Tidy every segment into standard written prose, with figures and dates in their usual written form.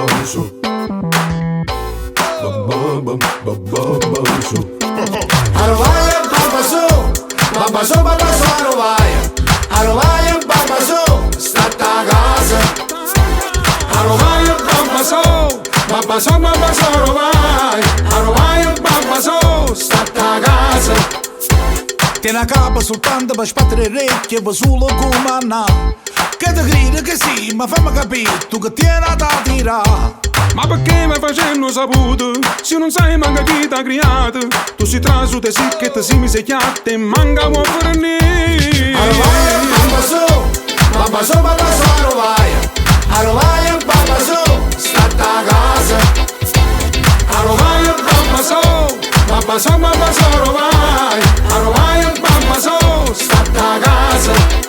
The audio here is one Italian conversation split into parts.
babaso. Babaso. Arovaia, babaso, babaso, babaso, arovaia. Arovaia, babaso, stata a casa. Arovaia, babaso, babaso, babaso, arovaia. Arovaia, babaso, stata a casa. Tiene a capo soltanto per sbattere orecchie, va solo come Anna. Che ti grida che sì, ma fammi capire, tu che tieni da tirare. Ma perché mi facendo saputo? Se non sai manca chi t'ha creato. Tu si trasu te sì che te si mi sei chiatte e manca vuoi fornire. Arovaia, babaso, babaso, babaso, arovaia. Arovaia, babaso, stata a casa. Arovaia, babaso, babaso, babaso, arovaia. Arovaia, babaso, stata a casa.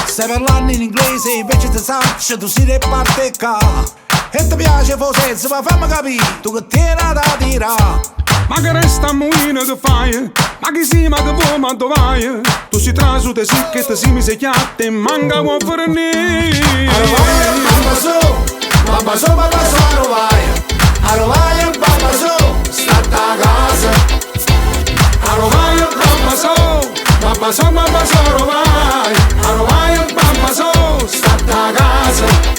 Stai parlando in inglese invece ti sacci, tu si riparte qua. E ti piace forse, ma fammi capire, tu che tieni da tirare. ma che resta muina che fai? Ma chi si ma che vuoi ma dove vai? Tu si trasu te sì che te si mi sei chiatte e manca vuoi fornire. Arovaia, babaso, babaso, babaso, arovaia. Arovaia, babaso, stata a casa. Arovaia, babaso, babaso, babaso, arovaia. Arovaia, babaso, stata a casa.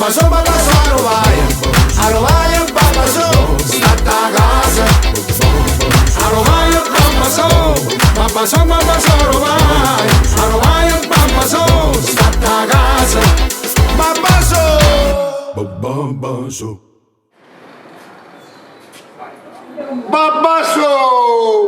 Babaso, babaso, arovaia. Arovaia, babaso, stata a casa. Arovaia, babaso, babaso, babaso, arovaia. Arovaia, babaso, stata a casa. Babaso. Babaso.